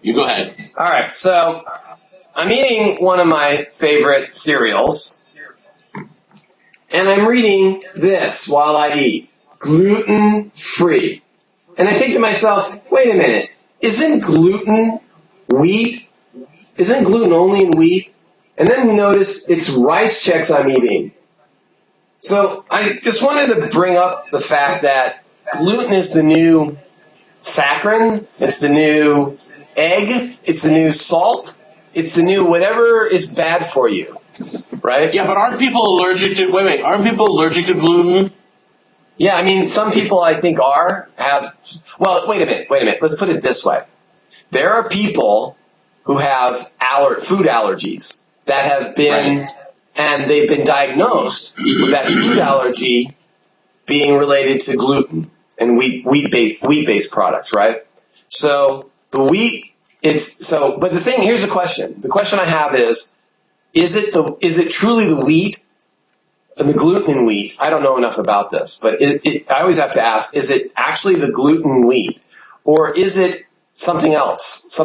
You go ahead. All right, so I'm eating one of my favorite cereals, and I'm reading this while I eat, gluten-free. And I think to myself, wait a minute, isn't gluten wheat? Isn't gluten only in wheat? And then you notice it's rice checks I'm eating. So I just wanted to bring up the fact that gluten is the new saccharin, it's the new egg, it's the new salt, it's the new whatever is bad for you, right? Yeah, but aren't people allergic to, aren't people allergic to gluten? Yeah, I mean, some people I think well, wait a minute, let's put it this way. There are people who have food allergies that have been, and they've been diagnosed with that food allergy being related to gluten and wheat-based products, right? So the wheat, but here's the question. The question I have is it truly the wheat and the gluten in wheat? I don't know enough about this, but I always have to ask, is it actually the gluten wheat, or is it something else that's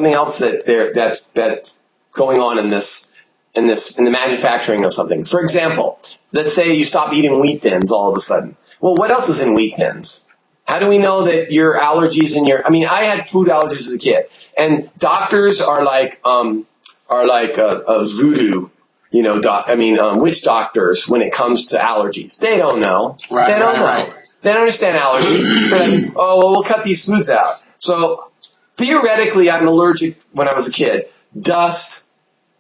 going on in the manufacturing of something? For example, let's say you stop eating wheat thins all of a sudden. Well, what else is in wheat thins? How do we know that your allergies I had food allergies as a kid, and doctors are like voodoo, witch doctors when it comes to allergies. They don't know. Right, they don't know. Right. They don't understand allergies. They're like, oh, well, we'll cut these foods out. So theoretically, I'm allergic when I was a kid. Dust,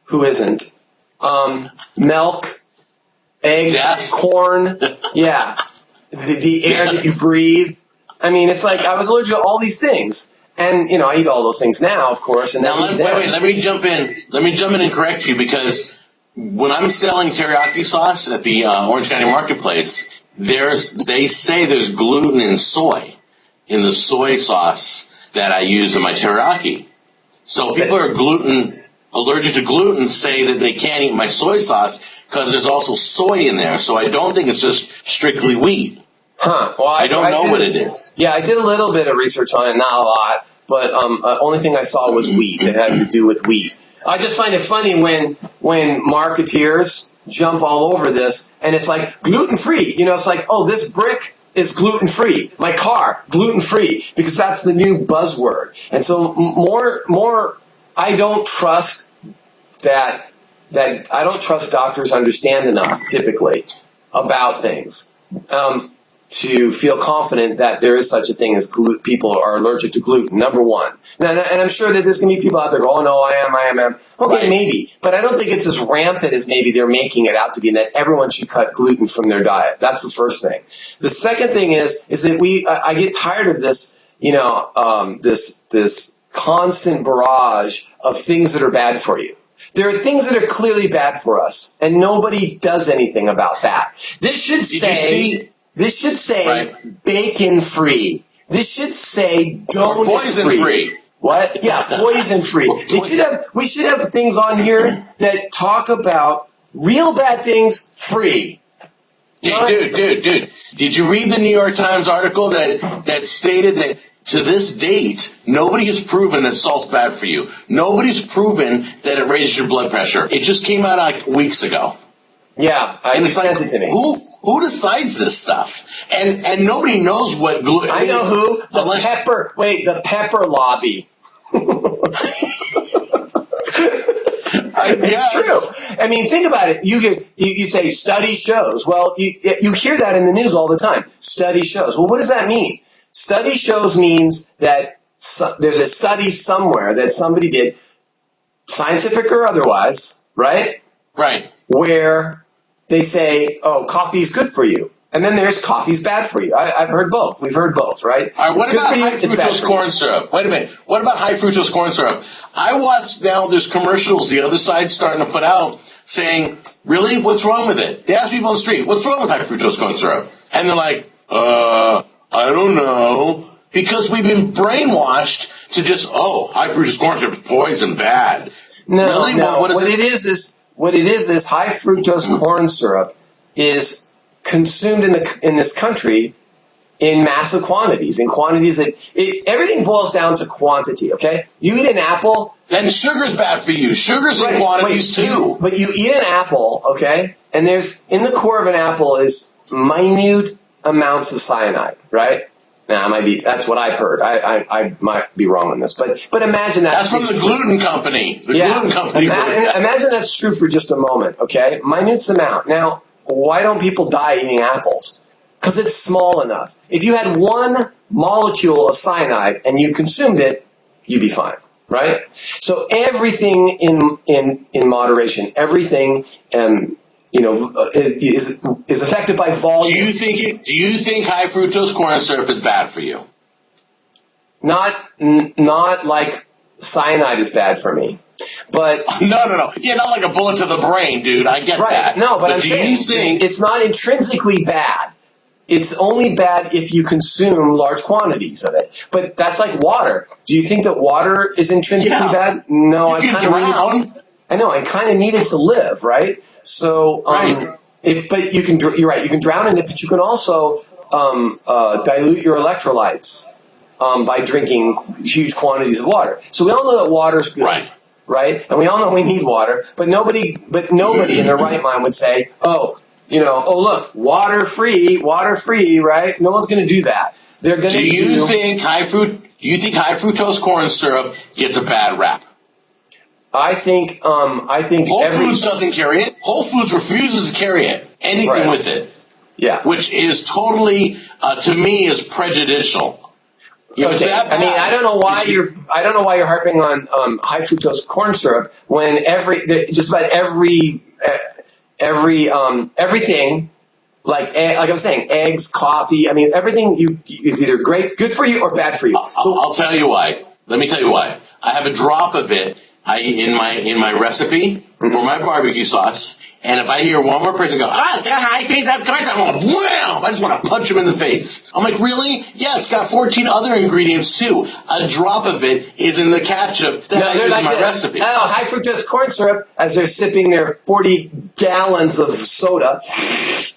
who isn't? Milk, eggs, corn, yeah. The air that you breathe. I mean, it's like I was allergic to all these things. And, I eat all those things now, of course. And now, let me jump in. Let me jump in and correct you, because when I'm selling teriyaki sauce at the Orange County Marketplace, they say there's gluten in the soy sauce that I use in my teriyaki. So people who are allergic to gluten say that they can't eat my soy sauce because there's also soy in there. So I don't think it's just strictly wheat. Huh. Well, I don't know what it is. Yeah, I did a little bit of research on it, not a lot, but only thing I saw was wheat. It had to do with wheat. I just find it funny when marketeers jump all over this, and it's like gluten-free. It's like, oh, this brick is gluten-free. My car, gluten-free, because that's the new buzzword. And so more, I don't trust that I don't trust doctors understand enough typically about things. To feel confident that there is such a thing as people are allergic to gluten, number one. And I'm sure that there's going to be people out there go, oh, no, I am. Okay, right. Maybe. But I don't think it's as rampant as maybe they're making it out to be, and that everyone should cut gluten from their diet. That's the first thing. The second thing is that I get tired of this, this constant barrage of things that are bad for you. There are things that are clearly bad for us, and nobody does anything about that. This should say right. Bacon-free. This should say donut-free. Poison-free. What? Yeah, poison-free. We should have things on here that talk about real bad things free. Hey, dude. Did you read the New York Times article that stated that to this date, nobody has proven that salt's bad for you. Nobody's proven that it raises your blood pressure. It just came out like weeks ago. Yeah, you sent it to me. Who decides this stuff? And nobody knows what gluten. I know who. The pepper lobby. It's true. I mean, think about it. You say study shows. Well, you hear that in the news all the time. Study shows. Well, what does that mean? Study shows means that there's a study somewhere that somebody did, scientific or otherwise, right? Right. Where they say, oh, coffee's good for you. And then there's coffee's bad for you. I've heard both. We've heard both, right? All right, what about high-fructose corn syrup? Wait a minute. What about high-fructose corn syrup? I watched now there's commercials the other side starting to put out saying, really, what's wrong with it? They ask people on the street, what's wrong with high-fructose corn syrup? And they're like, I don't know. Because we've been brainwashed to just, high-fructose corn syrup is poison, bad. No, really? No. What it is high-fructose corn syrup is consumed in this country in massive quantities, in quantities that everything boils down to quantity, okay? You eat an apple. Then sugar's bad for you. Sugar's in quantities too. But you eat an apple, okay? And there's, in the core of an apple is minute amounts of cyanide, right? Now, that's what I've heard. I might be wrong on this, but imagine that's from the gluten company. Gluten company. Imagine that's true for just a moment, okay? Minute amount. Now, why don't people die eating apples? Because it's small enough. If you had one molecule of cyanide and you consumed it, you'd be fine, right? So everything in moderation, everything is affected by volume. Do you think high fructose corn syrup is bad for you? Not like cyanide is bad for me. But no. Yeah, not like a bullet to the brain, dude. I get that. No, but I'm do saying you think it's not intrinsically bad. It's only bad if you consume large quantities of it. But that's like water. Do you think that water is intrinsically bad? No, I kind of need it to live, right? So, but you're right. You can drown in it, but you can also dilute your electrolytes by drinking huge quantities of water. So we all know that water's good, right? And we all know we need water, but nobody in their right mind would say, look, water free, right? No one's going to do that. They're going to. Do you think high fructose corn syrup gets a bad rap? I think Whole Foods doesn't carry it. Whole Foods refuses to carry it. Anything with it. Yeah. Which is totally, to me, is prejudicial. Okay. I mean, I don't know why you're harping on high fructose corn syrup when just about everything, like I'm saying, eggs, coffee. I mean, everything is either good for you or bad for you. I'll tell you why. Let me tell you why. I have a drop of it in my recipe for my barbecue sauce, and if I hear one more person go, it's got high fructose corn syrup, I'm like, wham! I just want to punch him in the face. I'm like, really? Yeah, it's got 14 other ingredients too. A drop of it is in the ketchup that I use in my recipe. High fructose corn syrup, as they're sipping their 40 gallons of soda.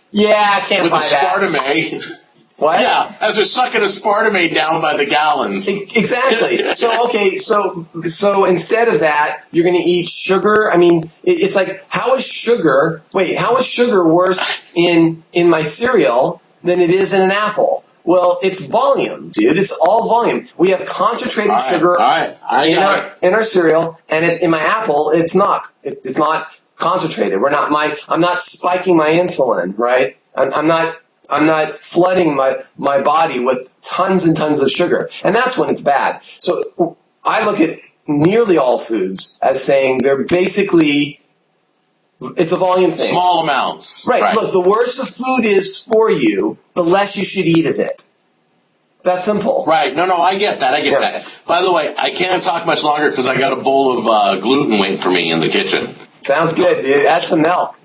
Yeah, I can't buy that. With aspartame. What? Yeah, as they're sucking aspartame down by the gallons. Exactly. So instead of that, you're going to eat sugar. I mean, it's like, how is sugar worse in my cereal than it is in an apple? Well, it's volume, dude. It's all volume. We have concentrated sugar in our cereal, and in my apple, it's not. It's not concentrated. I'm not spiking my insulin, right? I'm not flooding my body with tons and tons of sugar. And that's when it's bad. So I look at nearly all foods as saying they're basically, it's a volume thing. Small amounts. Right. Look, the worse the food is for you, the less you should eat of it. That's simple. Right. No, I get that. That. By the way, I can't talk much longer because I got a bowl of gluten waiting for me in the kitchen. Sounds good, dude. Add some milk.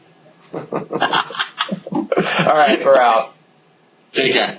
All right, we're out. Take care.